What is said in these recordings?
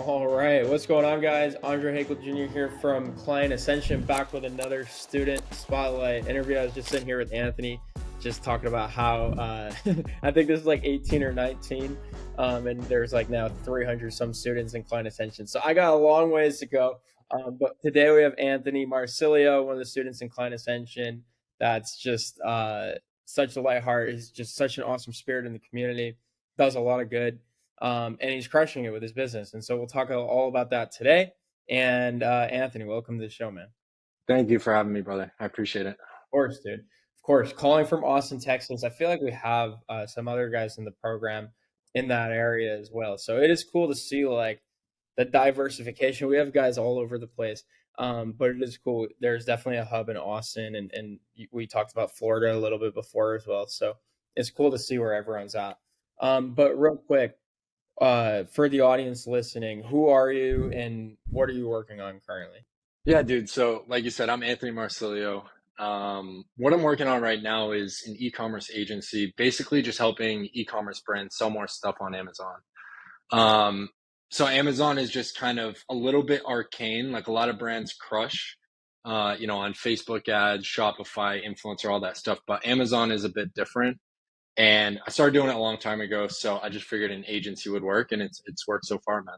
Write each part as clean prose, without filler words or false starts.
All right, what's going on, guys? Andre Hakel Jr. here from Client Ascension, back with another student spotlight interview. I was just sitting here with Anthony, just talking about how I think this is like 18 or 19, and there's like now 300 some students in Client Ascension. So I got a long ways to go. But today we have Anthony Marsilio, one of the students in Client Ascension. That's just such a light heart. He's just such an awesome spirit in the community. Does a lot of good, and he's crushing it with his business. And so we'll talk all about that today. And Anthony, welcome to the show, man. Thank you for having me, brother. I appreciate it. Of course, dude. Of course. Calling from Austin, Texas. I feel like we have some other guys in the program in that area as well. So it is cool to see like the diversification. We have guys all over the place. But it is cool. There's definitely a hub in Austin, and we talked about Florida a little bit before as well. So it's cool to see where everyone's at. But real quick, for the audience listening, who are you and what are you working on currently? Yeah, dude. So, like you said, I'm Anthony Marsilio. What I'm working on right now is an e-commerce agency, basically just helping e-commerce brands sell more stuff on Amazon. Um, so Amazon is just kind of a little bit arcane. Like a lot of brands crush, on Facebook ads, Shopify, influencer, all that stuff. But Amazon is a bit different. And I started doing it a long time ago, so I just figured an agency would work, and it's worked so far, man.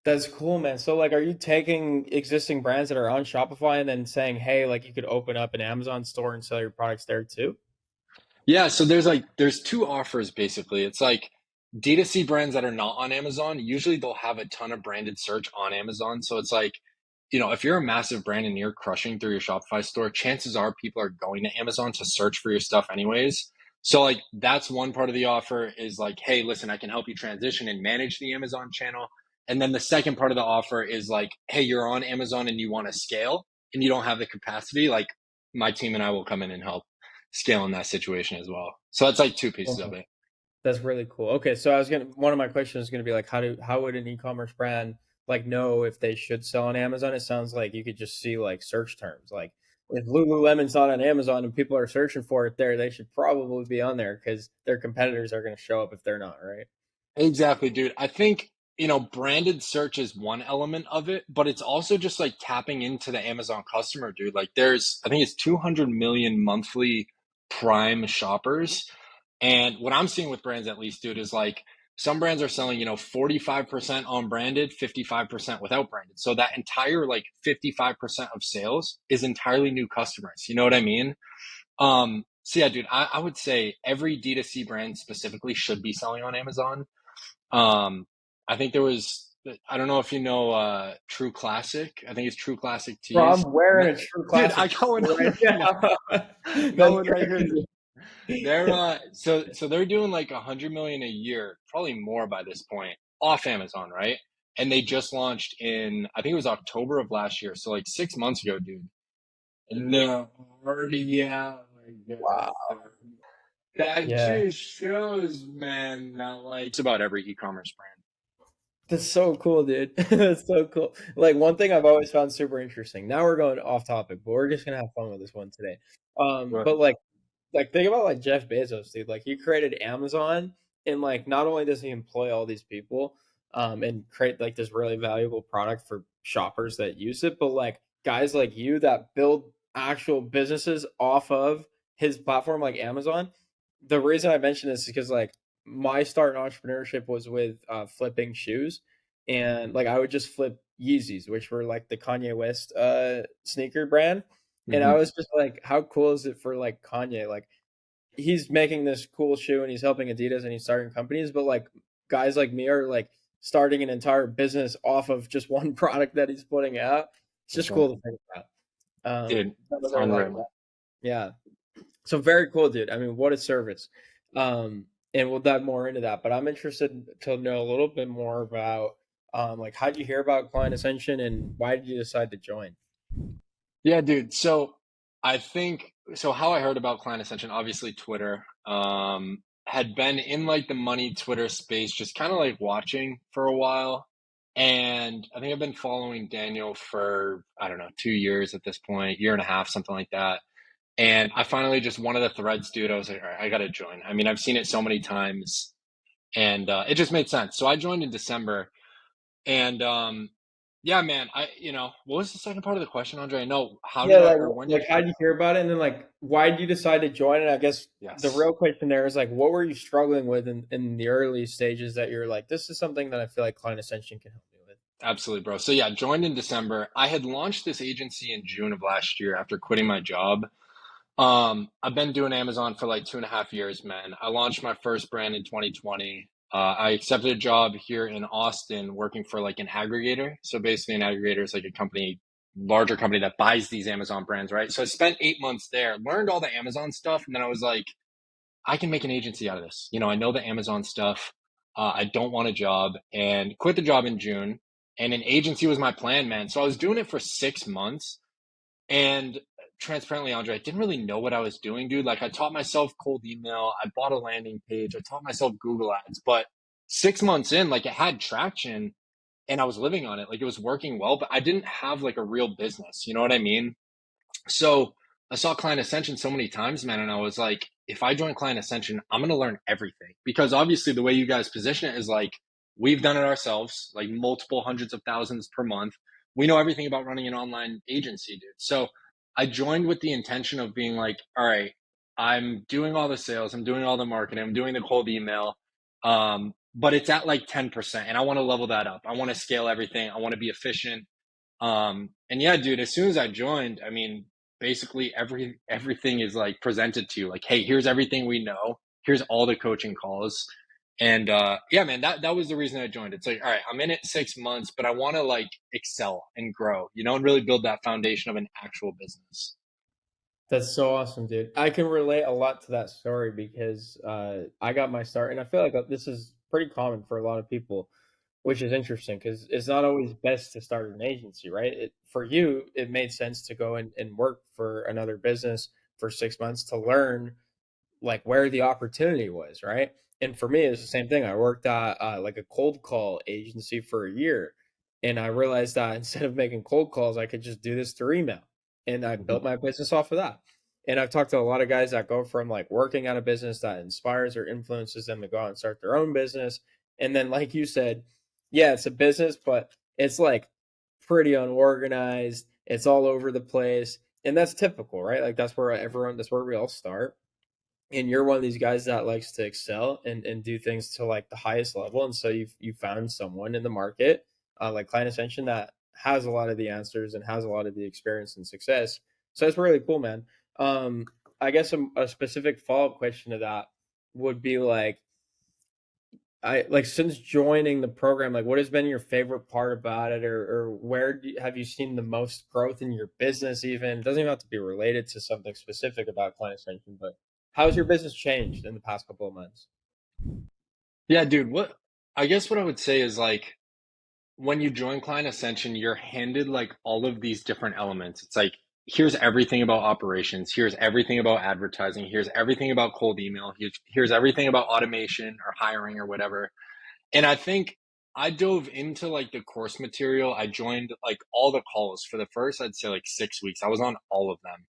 That's cool, man. So, like, are you taking existing brands that are on Shopify and then saying, hey, like, you could open up an Amazon store and sell your products there too? Yeah, so there's two offers basically. It's like D2C brands that are not on Amazon, usually they'll have a ton of branded search on Amazon. So it's like, if you're a massive brand and you're crushing through your Shopify store, chances are people are going to Amazon to search for your stuff anyways. So like that's one part of the offer is like, hey, listen, I can help you transition and manage the Amazon channel. And then the second part of the offer is like, hey, you're on Amazon and you want to scale and you don't have the capacity, like my team and I will come in and help scale in that situation as well. So that's like two pieces of Okay. it. That's really cool. Okay, so one of my questions is gonna be like, how would an e-commerce brand like know if they should sell on Amazon? It sounds like you could just see like search terms. Like if Lululemon's not on Amazon and people are searching for it there, they should probably be on there because their competitors are gonna show up if they're not, right? Exactly, dude. I think, branded search is one element of it, but it's also just like tapping into the Amazon customer, dude. Like I think it's 200 million monthly Prime shoppers. And what I'm seeing with brands at least, dude, is like some brands are selling, 45% on branded, 55% without branded. So that entire like 55% of sales is entirely new customers. You know what I mean? So yeah, dude, I would say every D2C brand specifically should be selling on Amazon. Um, I think there was, I don't know if you know, True Classic. I think it's True Classic Bro, Tees. I'm wearing a True Dude, Classic I got one right right now. now. Got That's one right here. crazy. They're so they're doing like 100 million a year, probably more by this point, off Amazon, right? And they just launched in, I think it was October of last year, so like 6 months ago, dude. And they're already out. Wow. That Yeah. just shows, man, that like it's about every e-commerce brand. That's so cool, dude. That's so cool. Like one thing I've always found super interesting. Now we're going off topic, but we're just gonna have fun with this one today. Right. But like think about like Jeff Bezos, dude. Like he created Amazon, and like not only does he employ all these people, and create like this really valuable product for shoppers that use it, but like guys like you that build actual businesses off of his platform, like Amazon. The reason I mention this is because like my start in entrepreneurship was with flipping shoes, and like I would just flip Yeezys, which were like the Kanye West sneaker brand, and I Hmm. was just like, how cool is it for like Kanye? Like he's making this cool shoe and he's helping Adidas and he's starting companies, but like guys like me are like starting an entire business off of just one product that he's putting out. It's That's just right. cool to think about. Dude, Some of it's their like unreal. yeah. So very cool, dude. I mean, what a service. And we'll dive more into that. But I'm interested to know a little bit more about like how did you hear about Client Ascension and why did you decide to join? Yeah, dude. So I think so how I heard about Client Ascension, obviously Twitter. Had been in like the money Twitter space, just kind of like watching for a while. And I think I've been following Daniel for, I don't know, 2 years at this point, year and a half, something like that. And I finally just one of the threads, dude, I was like, all right, I gotta join. I mean, I've seen it so many times and it just made sense. So I joined in December. And yeah, man, what was the second part of the question, Andre? No, how Yeah, did I like or when did like how did you hear about it, and then like why did you decide to join it? I guess the yes. real question there is like, what were you struggling with in the early stages that you're like, this is something that I feel like Client Ascension can help me with. Absolutely, bro. So yeah, joined in December. I had launched this agency in June of last year after quitting my job. I've been doing Amazon for like 2.5 years, man. I launched my first brand in 2020. I accepted a job here in Austin working for like an aggregator. So basically, an aggregator is like a company, larger company that buys these Amazon brands, right? So I spent 8 months there, learned all the Amazon stuff, and then I was like, I can make an agency out of this. I know the Amazon stuff. I don't want a job and quit the job in June. And an agency was my plan, man. So I was doing it for 6 months. And transparently, Andre, I didn't really know what I was doing, dude. Like I taught myself cold email. I bought a landing page. I taught myself Google Ads. But 6 months in, like it had traction and I was living on it. Like it was working well, but I didn't have like a real business. You know what I mean? So I saw Client Ascension so many times, man, and I was like, if I join Client Ascension, I'm gonna learn everything. Because obviously the way you guys position it is like we've done it ourselves, like multiple hundreds of thousands per month. We know everything about running an online agency, dude. So I joined with the intention of being like, all right, I'm doing all the sales, I'm doing all the marketing, I'm doing the cold email. But it's at like 10%, and I want to level that up. I want to scale everything. I want to be efficient. And yeah, dude, as soon as I joined, I mean, basically everything is like presented to you. Like, hey, here's everything we know. Here's all the coaching calls. And yeah, man, that was the reason I joined. It's like, all right, I'm in it 6 months, but I want to like excel and grow, and really build that foundation of an actual business. That's so awesome, dude. I can relate a lot to that story because I got my start, and I feel like this is pretty common for a lot of people, which is interesting because it's not always best to start an agency, right? For you, it made sense to go and work for another business for 6 months to learn like where the opportunity was, right? And for me, it's the same thing. I worked at like a cold call agency for a year, and I realized that instead of making cold calls, I could just do this through email, and I Mhm. built my business off of that. And I've talked to a lot of guys that go from like working at a business that inspires or influences them to go out and start their own business, and then like you said, yeah, it's a business, but it's like pretty unorganized. It's all over the place, and that's typical, right? Like that's where we all start, and you're one of these guys that likes to excel and do things to like the highest level, and so you found someone in the market, like Client Ascension, that has a lot of the answers and has a lot of the experience and success. So it's really cool, man. I guess a specific follow-up question to that would be like, I like, since joining the program, like what has been your favorite part about it, or where have you seen the most growth in your business? Even it doesn't even have to be related to something specific about Client Extension, but how's your business changed in the past couple of months? Yeah, dude, I guess what I would say is like when you join Client Ascension, you're handed like all of these different elements. It's like, here's everything about operations, here's everything about advertising, here's everything about cold email, here's everything about automation or hiring or whatever. And I think I dove into like the course material. I joined like all the calls for the first, I'd say like 6 weeks. I was on all of them.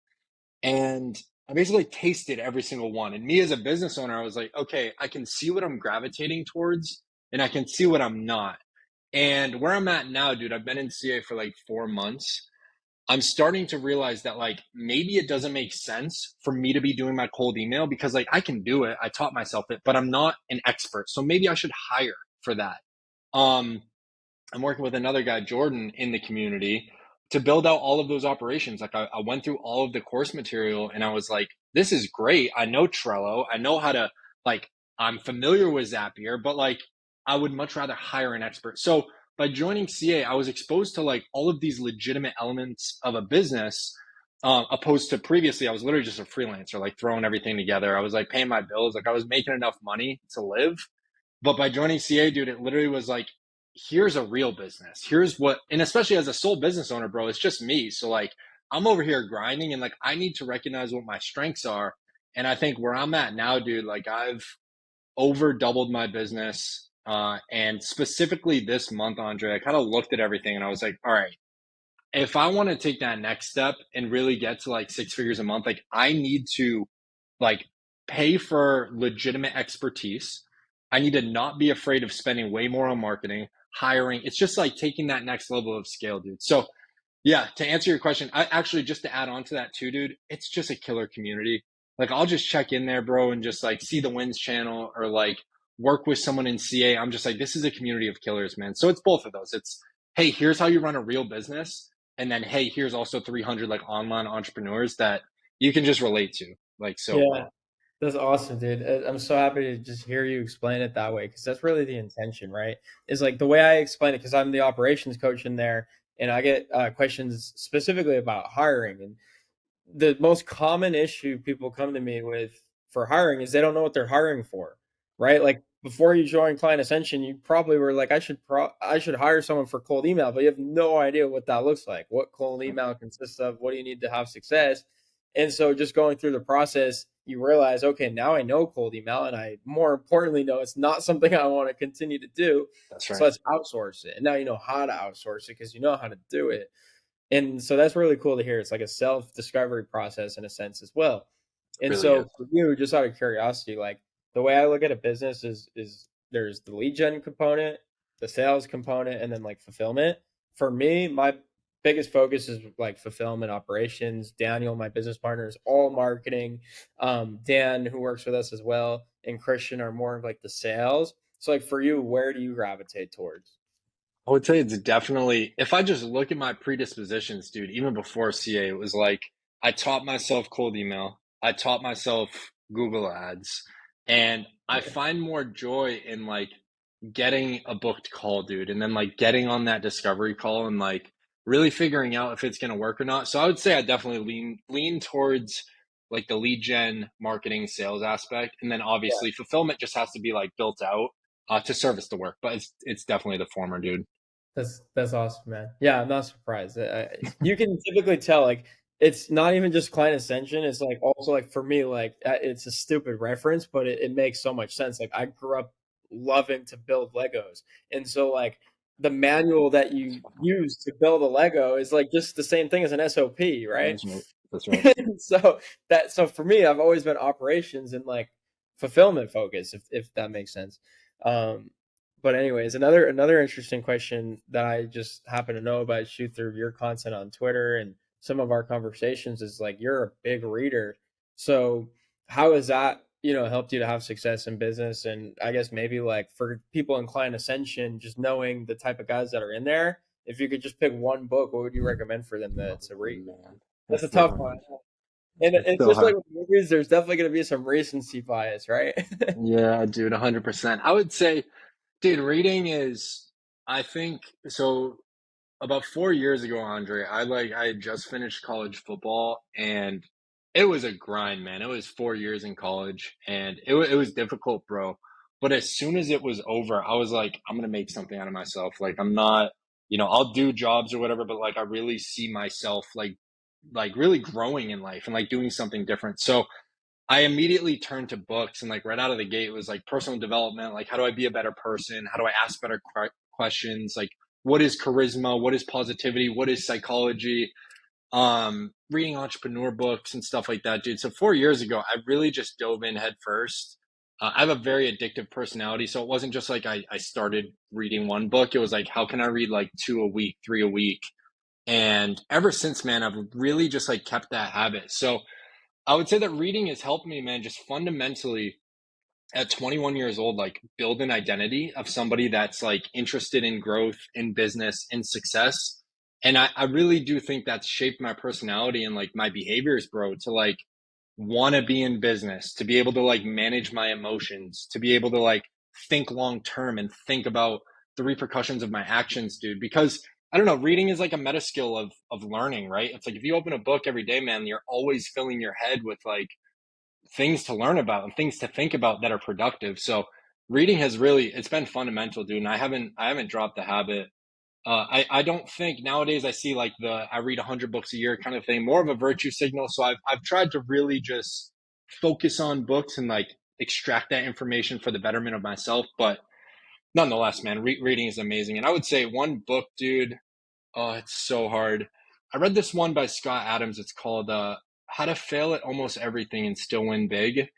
And I basically tasted every single one. And me as a business owner, I was like, okay, I can see what I'm gravitating towards and I can see what I'm not. And where I'm at now, dude, I've been in CA for like 4 months. I'm starting to realize that like maybe it doesn't make sense for me to be doing my cold email because like I can do it. I taught myself it, but I'm not an expert. So maybe I should hire for that. Um, I'm working with another guy, Jordan, in the community to build out all of those operations. Like I went through all of the course material and I was like, this is great. I know Trello. I know how to like, I'm familiar with Zapier, but like I would much rather hire an expert. So by joining CA, I was exposed to like all of these legitimate elements of a business. Opposed to previously, I was literally just a freelancer, like throwing everything together. I was like paying my bills, like I was making enough money to live, but by joining CA, dude, it literally was like, here's a real business. Here's what, and especially as a sole business owner, bro, it's just me. So like, I'm over here grinding and like, I need to recognize what my strengths are. And I think where I'm at now, dude, like I've over doubled my business. And specifically this month, Andre, I kind of looked at everything and I was like, all right, if I want to take that next step and really get to like 6 figures a month, like I need to like pay for legitimate expertise. I need to not be afraid of spending way more on marketing. hiring. It's just like taking that next level of scale, dude. So yeah, to answer your question, I actually, just to add on to that too, dude, it's just a killer community. Like I'll just check in there, bro, and just like see the wins channel or like work with someone in CA. I'm just like, this is a community of killers, man. So it's both of those. It's, hey, here's how you run a real business. And then, hey, here's also 300 like online entrepreneurs that you can just relate to like so Yeah. well. That's awesome, dude. I'm so happy to just hear you explain it that way because that's really the intention, right? Is like the way I explain it because I'm the operations coach in there, and I get questions specifically about hiring. And the most common issue people come to me with for hiring is they don't know what they're hiring for, right? Like before you joined Client Ascension, you probably were like, I should hire someone for cold email, but you have no idea what that looks like, what cold email consists of, what do you need to have success. And so just going through the process, you realize, okay, now I know cold email, and I more importantly know it's not something I want to continue to do. That's So right. let's outsource it. And now you know how to outsource it because you know how to do it. And so that's really cool to hear. It's like a self discovery process in a sense as well. It And really so is. for you, just out of curiosity, like the way I look at a business is there's the lead gen component, the sales component, and then like fulfillment. For me, my biggest focus is like fulfillment operations. Daniel, my business partner, is all marketing. Dan, who works with us as well, and Christian are more of like the sales. So like for you, where do you gravitate towards? I would say it's definitely, if I just look at my predispositions, dude, even before CA, it was like I taught myself cold email, I taught myself Google Ads, and I Yeah. find more joy in like getting a booked call, dude, and then like getting on that discovery call and like really figuring out if it's going to work or not. So I would say I definitely lean towards like the lead gen marketing sales aspect, and then obviously fulfillment just has to be like built out to service the work, but it's definitely the former, dude. That's awesome, man. Yeah, I'm not surprised. You can typically tell, like, it's not even just client ascension. It's like also like for me, like it's a stupid reference, but it makes so much sense. Like I grew up loving to build Legos, and so like the manual that you use to build a Lego is like just the same thing as an SOP, right? That's right. That's right. So so for me, I've always been operations and like fulfillment focus, if that makes sense. Um, but anyways, another interesting question that I just happen to know about shoot through your content on Twitter and some of our conversations is like you're a big reader. So how has that, helped you to have success in business? And I guess maybe like for people in client ascension, just knowing the type of guys that are in there, if you could just pick one book, what would you recommend for them to Oh read? man, That's a that's so tough one. hard. And That's it's so just like hard. with movies, there's definitely going to be some recency bias, right? Yeah, dude, 100%. I would say, dude, reading is, I think, so about 4 years ago, Andre, I had just finished college football and it was a grind, man. It was 4 years in college and it was difficult, bro. But as soon as it was over, I was like, I'm gonna make something out of myself. Like I'm not, I'll do jobs or whatever, but like I really see myself like really growing in life and like doing something different. So I immediately turned to books and like right out of the gate it was like personal development, like how do I be a better person? How do I ask better questions? Like what is charisma? What is positivity? What is psychology? Reading entrepreneur books and stuff like that, dude. So 4 years ago, I really just dove in head first. I have a very addictive personality, so it wasn't just like I started reading one book. It was like, how can I read like two a week, three a week? And ever since, man, I've really just like kept that habit. So I would say that reading has helped me, man, just fundamentally at 21 years old, like build an identity of somebody that's like interested in growth, in business, in success. And I really do think that's shaped my personality and like my behaviors, bro, to like want to be in business, to be able to like manage my emotions, to be able to like think long term and think about the repercussions of my actions, dude. Because I don't know, reading is like a meta skill of learning, right? It's like if you open a book every day, man, you're always filling your head with like things to learn about and things to think about that are productive. So reading has really it's been fundamental, dude. And I haven't dropped the habit. I don't think nowadays I see like the I read 100 books a year kind of thing, more of a virtue signal. So I've tried to really just focus on books and like extract that information for the betterment of myself. But nonetheless, man, reading is amazing. And I would say one book, dude. Oh, it's so hard. I read this one by Scott Adams. It's called "How to Fail at Almost Everything and Still Win Big."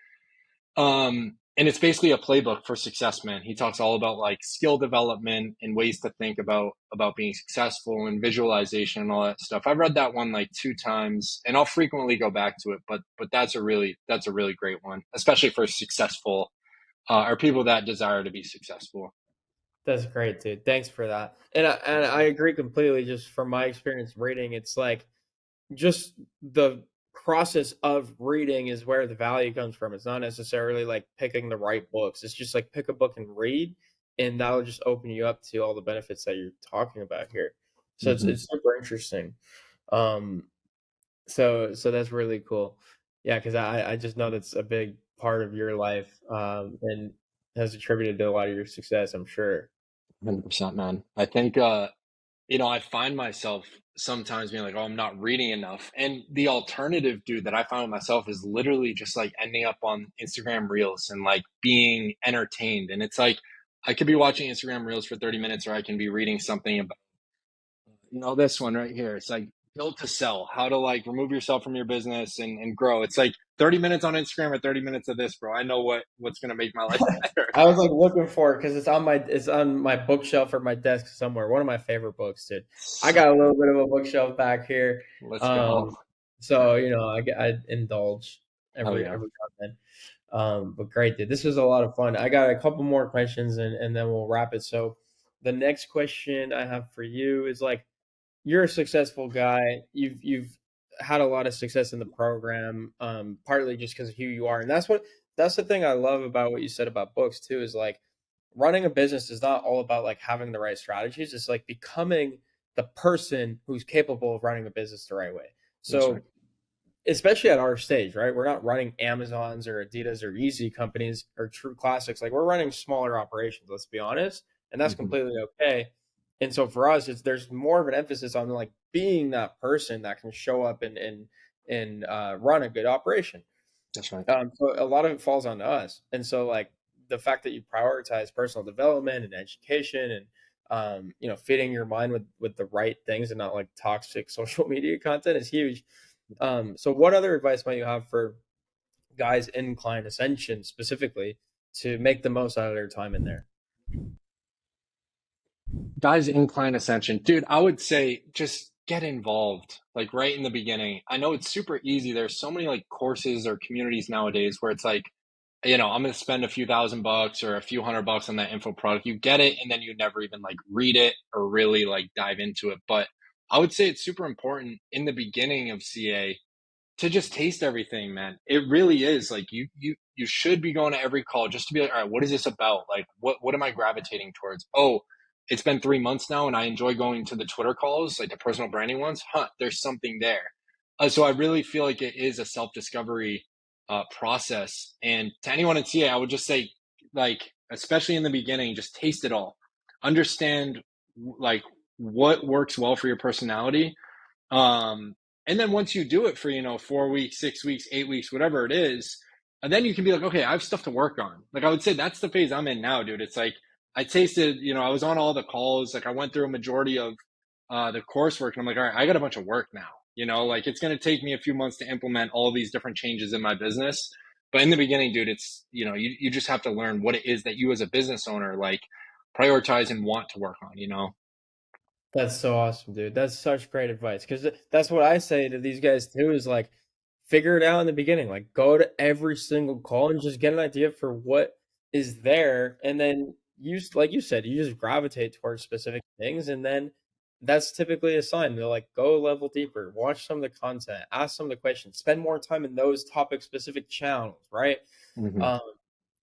and it's basically a playbook for success, man. He talks all about like skill development and ways to think about being successful and visualization and all that stuff. I've read that one like 2 times, and I'll frequently go back to it. But that's a really great one, especially for successful or people that desire to be successful. That's great, dude. Thanks for that. And I agree completely. Just from my experience reading, it's like just the process of reading is where the value comes from. It's not necessarily like picking the right books. It's just like pick a book and read, and that'll just open you up to all the benefits that you're talking about here. So Mm-hmm. it's super interesting. Um, so that's really cool. Yeah, because I just know that's a big part of your life, and has attributed to a lot of your success, I'm sure. 100%, man. I think I find myself sometimes being like, oh, I'm not reading enough. And the alternative, dude, that I find with myself is literally just like ending up on Instagram Reels and like being entertained. And it's like I could be watching Instagram Reels for 30 minutes, or I can be reading something about, this one right here. It's like build to sell, how to like remove yourself from your business and grow. It's like 30 minutes on Instagram or 30 minutes of this, bro. I know what's gonna make my life better. I was like looking for it because it's on my bookshelf or my desk somewhere. One of my favorite books, dude. I So got a little bit of a bookshelf back here, let's go. um, so I indulge Hell every yeah. every now and then. But great, dude. This was a lot of fun. I got a couple more questions and then we'll wrap it. So the next question I have for you is like, you're a successful guy. You've had a lot of success in the program, partly just because of who you are, and that's the thing I love about what you said about books too. Is like running a business is not all about like having the right strategies. It's like becoming the person who's capable of running a business the right way. That's right. So especially at our stage, right? We're not running Amazons or Adidas or Easy companies or True Classics. Like we're running smaller operations, let's be honest, and that's Hmm. completely okay. And so for us, there's more of an emphasis on like being that person that can show up and run a good operation. That's right. So a lot of it falls on us, and so like the fact that you prioritize personal development and education and feeding your mind with the right things and not like toxic social media content is huge. So what other advice might you have for guys in client ascension specifically to make the most out of their time in there? Guys, incline ascension. Dude, I would say just get involved like right in the beginning. I know it's super easy. There's so many like courses or communities nowadays where it's like, I'm going to spend a few $1,000 or a few $100 on that info product. You get it, and then you never even like read it or really like dive into it. But I would say it's super important in the beginning of CA to just taste everything, man. It really is like you should be going to every call just to be like, all right, what is this about? Like, what am I gravitating towards? Oh, it's been 3 months now, and I enjoy going to the Twitter calls, like the personal branding ones. There's something there. So I really feel like it is a self discovery process. And to anyone in CA, I would just say, like, especially in the beginning, just taste it all. Understand like what works well for your personality, um, and then once you do it for, 4 weeks, 6 weeks, 8 weeks, whatever it is, and then you can be like, okay, I have stuff to work on. Like I would say that's the phase I'm in now, dude. It's like I tasted, I was on all the calls, like I went through a majority of the coursework, and I'm like, all right, I got a bunch of work now. Like it's gonna take me a few months to implement all these different changes in my business. But in the beginning, dude, it's you just have to learn what it is that you as a business owner like prioritize and want to work on. That's so awesome, dude. That's such great advice because that's what I say to these guys too is like figure it out in the beginning. Like go to every single call and just get an idea for what is there, and then use like you said, you just gravitate towards specific things, and then that's typically a sign. They're like go a level deeper, watch some of the content, ask some of the questions, spend more time in those topic specific channels, right? Hmm. Um,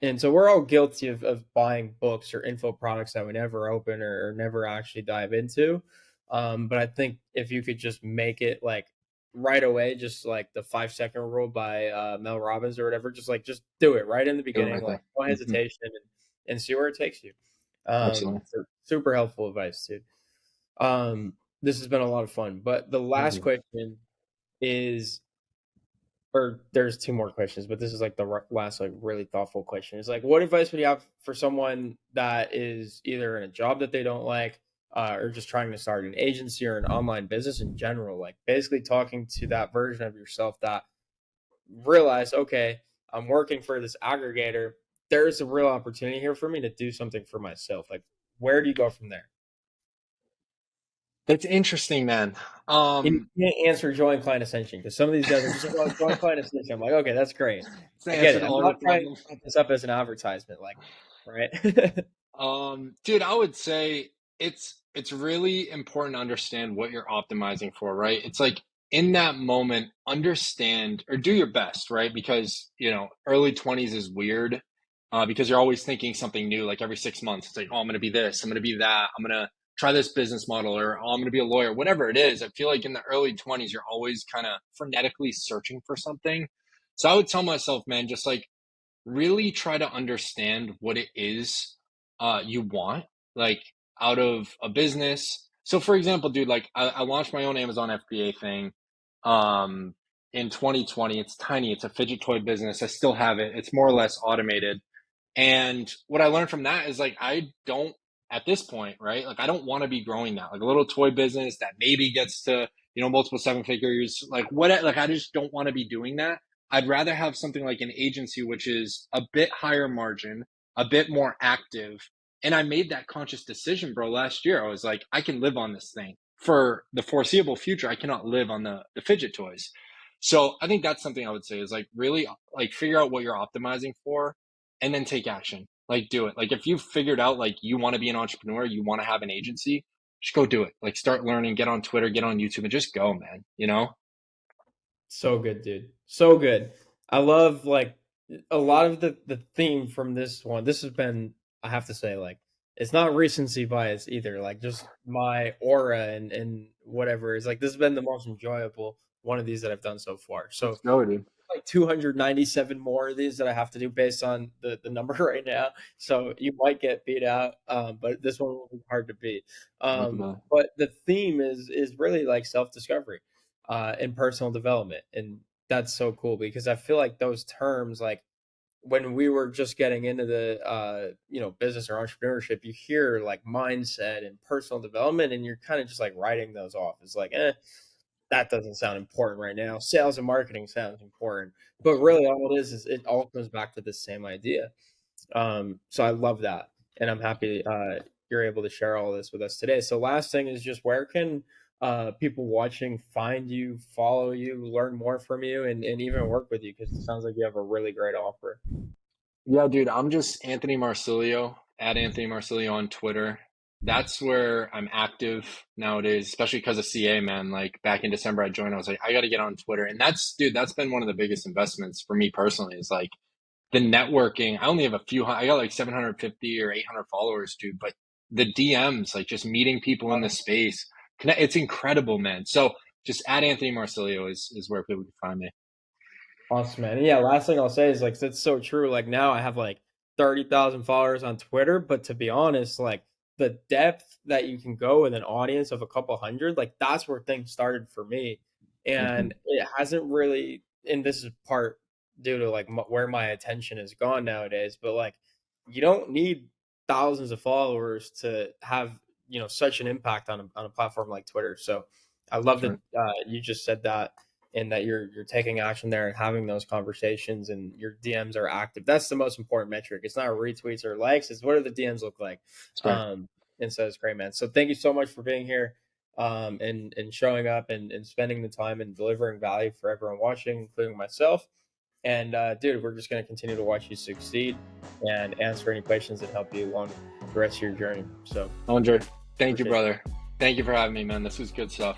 and so we're all guilty of buying books or info products that we never open or never actually dive into. But I think if you could just make it like right away, just like the 5 second rule by Mel Robbins or whatever, just do it right in the Do it beginning, right like there. no Hmm. hesitation and see where it takes you. Absolutely. So super helpful advice, dude. This has been a lot of fun. But the last Mhm. question is or there's two more questions, but this is like the last like really thoughtful question. It's like, what advice would you have for someone that is either in a job that they don't like, or just trying to start an agency or an online business in general? Like basically talking to that version of yourself that realized, okay, I'm working for this aggregator there's a real opportunity here for me to do something for myself. Like, where do you go from there? That's interesting, man. And Um, you can't answer join client ascension because some of these guys are just like, oh, join client ascension. I'm like, okay, that's great. it's the I get answer it. to I'm all not your trying to problems. put this up as an advertisement, like, right? Dude, I would say it's really important to understand what you're optimizing for, right? It's like in that moment, understand or do your best, right? Because early 20s is weird, because you're always thinking something new. Like every 6 months, it's like, oh, I'm gonna be this, I'm gonna be that, I'm gonna try this business model, or oh, I'm gonna be a lawyer, whatever it is. I feel like in the early 20s, you're always kind of frenetically searching for something. So I would tell myself, man, just like really try to understand what it is you want, like out of a business. So, for example, dude, like I launched my own Amazon FBA thing um, in 2020. It's tiny, it's a fidget toy business. I still have it, it's more or less automated. And what I learned from that is like, I don't, at this point, right? Like, I don't want to be growing that, like a little toy business that maybe gets to, multiple seven figures. Like, what, like, I just don't want to be doing that. I'd rather have something like an agency, which is a bit higher margin, a bit more active. And I made that conscious decision, bro, last year. I was like, I can live on this thing for the foreseeable future. I cannot live on the fidget toys. So I think that's something I would say is like really like figure out what you're optimizing for and then take action. Like do it. Like if you've figured out like you want to be an entrepreneur, you want to have an agency, just go do it. Like start learning, get on Twitter, get on YouTube, and just go, man. So good, dude. So good. I love like a lot of the theme from this one. This has been, I have to say, like it's not recency bias either. Like just my aura and whatever is like this has been the most enjoyable one of these that I've done so far. Let's So go, dude. like 297 more of these that I have to do based on the number right now. So you might get beat out, but this one will be hard to beat. Look at that. But the theme is really like self discovery and personal development, and that's so cool because I feel like those terms, like when we were just getting into the business or entrepreneurship, you hear like mindset and personal development, and you're kind of just like writing those off. It's like, that doesn't sound important right now. Sales and marketing sounds important, but really all it is it all comes back to the same idea. So I love that, and I'm happy you're able to share all this with us today. So last thing is just where can people watching find you, follow you, learn more from you, and even work with you? Because it sounds like you have a really great offer. Yeah, dude, I'm just Anthony Marsilio, at Anthony Marsilio on Twitter. That's where I'm active nowadays, especially because of CA, man. Like back in December, I joined, I was like, I got to get on Twitter. And dude, that's been one of the biggest investments for me personally is like the networking. I only have I got like 750 or 800 followers, dude, but the DMs, like just meeting people in the space, it's incredible, man. So just at Anthony Marsilio is where people can find me. Awesome, man. Yeah, last thing I'll say is like that's so true. Like now I have like 30,000 followers on Twitter, but to be honest, like the depth that you can go with an audience of a couple hundred, like that's where things started for me. Mhm. And it hasn't really, and this is part due to like where my attention has gone nowadays, but like you don't need thousands of followers to have, such an impact on a platform like Twitter. So I love That's that right. you just said that and that you're taking action there and having those conversations and your DMs are active. That's the most important metric. It's not retweets or likes. It's what do the DMs look like? That's right. Um, and so it's great, man. So thank you so much for being here and showing up and spending the time and delivering value for everyone watching, including myself. And dude, we're just going to continue to watch you succeed and answer any questions that help you along the rest of your journey. So Andre, thank you, appreciate it. brother. Thank you for having me, man. This was good stuff.